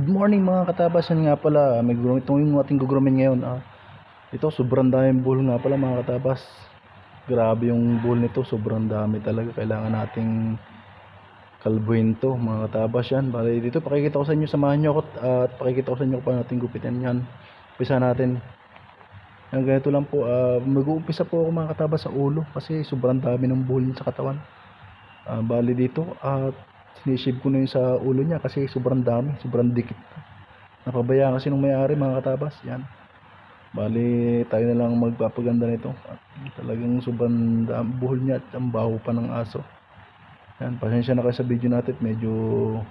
Good morning mga katabas. Yan nga pala, may gulong itong yung ating gugromin ngayon. Ito, sobrang daming bull nga pala mga katabas. Grabe yung bull nito, sobrang dami talaga. Kailangan nating kalbuhin to mga katabas yan. Bali dito, pakikita ko sa inyo, samahan nyo ako at pakikita ko sa inyo kung paano natin gupitin yan. Umpisa natin. Yan, ganito lang po. Mag-uumpisa po ako mga katabas sa ulo kasi sobrang dami ng bull sa katawan. Bali dito at sinishave ko na yun sa ulo niya kasi sobrang dami, sobrang dikit. Napabayaan kasi nung may-ari mga katabas. Yan, bali tayo na lang magpapaganda nito at talagang sobrang buhol niya at ang baho pa ng aso. Yan, pasensya na kayo sa video natin, medyo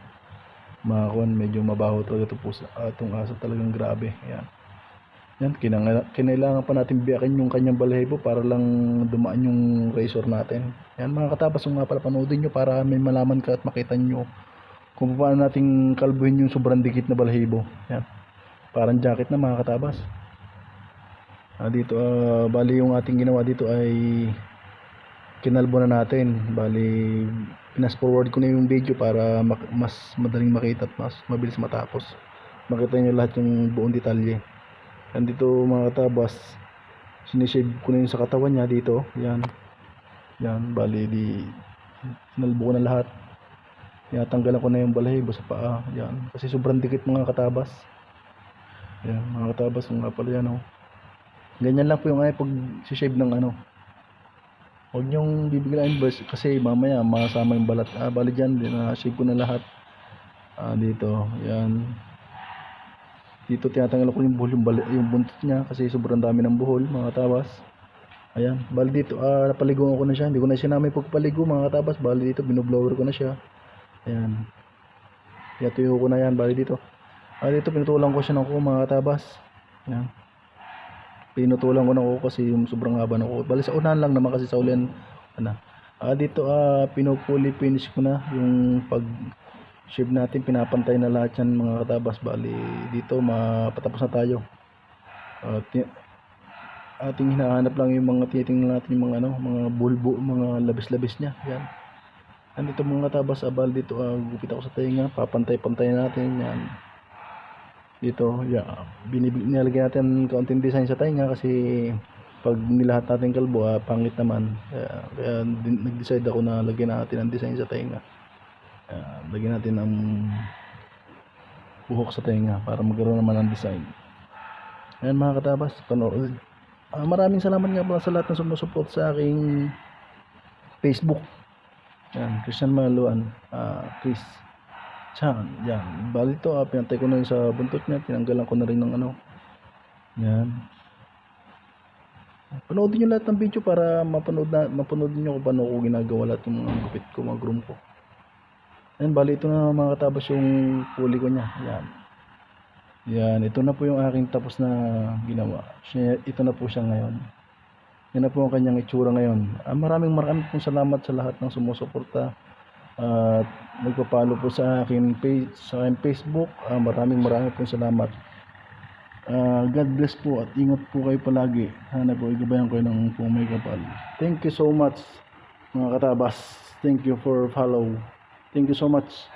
mabaho talaga ito po sa atong aso, talagang grabe. Yan, kinailangan pa natin biyakin yung kanyang balahibo para lang dumaan yung razor natin. Yan mga katabas, kung nga pala panoodin nyo para may malaman ka at makita nyo kung paano natin kalbuhin yung sobrang dikit na balahibo. Yan, parang jacket na mga katabas. Dito bali yung ating ginawa dito ay kinalbo na natin. Bali pinas forward ko na yung video para mas madaling makita at mas mabilis matapos. Makita nyo lahat yung buong detalye. Dito mga katabas, sinishave ko na yun sa katawan niya dito. Yan, bali sinalbo ko na lahat. Tanggalan ko na yung balahibo sa paa. Yan, kasi sobrang dikit mga katabas. Yan mga katabas, nga pala yan. Ganyan lang po yung pag shave ng huwag nyong bibiglain kasi mamaya masama yung balat. Bali dyan, shave ko na lahat. Dito, yan. Dito tinatanggal ko yung buhol, yung buntot niya kasi sobrang dami ng buhol mga katabas. Ayan, bali dito napaliguan ko na siya. Hindi ko na siya namin pagpaligo mga katabas. Bali dito binoblower ko na siya. Ayan, tuyo ko na yan. Bali dito dito pinutulan ko siya ng kuko mga katabas. Ayan, pinutulan ko ng kuko kasi yung sobrang haba ng kuko. Bali sa unahan lang naman kasi sa ulian dito pinupuli finish ko na yung pag shave natin, pinapantay na lahat yan mga katabas. Bali dito mapatapos na tayo. Ating hinahanap lang yung mga titingnan natin yung mga bulbo, mga labis-labis niya. Yan, dito mga katabas. Bali dito gupit ako sa tainga, papantay-pantay natin yan. Dito binilagyan natin kaunting design sa tainga kasi pag nilahat natin kalbo pangit naman. Kaya nag-decide ako na lagyan natin ang design sa tainga. Lagyan natin ang buhok sa tenga para magkaroon naman ng design. Ayan mga katabas, panood. Maraming salamat nga pala sa lahat ng sumusuport sa aking Facebook. Yan, Christian Maluan, Chris Chan. Yan, bali ito pinantay ko na rin sa buntot niya, tinanggalan ko na rin ng yan. Panoodin nyo lahat ng video para mapanood nyo kung paano ko ginagawa lahat yung mga gupit ko, mga groom ko. Ayan, bali ito na mga katabas yung puli ko niya. Yan, ito na po yung aking tapos na ginawa. Ito na po siya ngayon. Yan na po ang kanyang itsura ngayon. Maraming pong salamat sa lahat ng sumusuporta at nagpapalo po sa akin Facebook. Maraming pong salamat. God bless po at ingat po kayo palagi. Sana po igabayan ko ng pong may kapal. Thank you so much mga katabas. Thank you for follow. Thank you so much.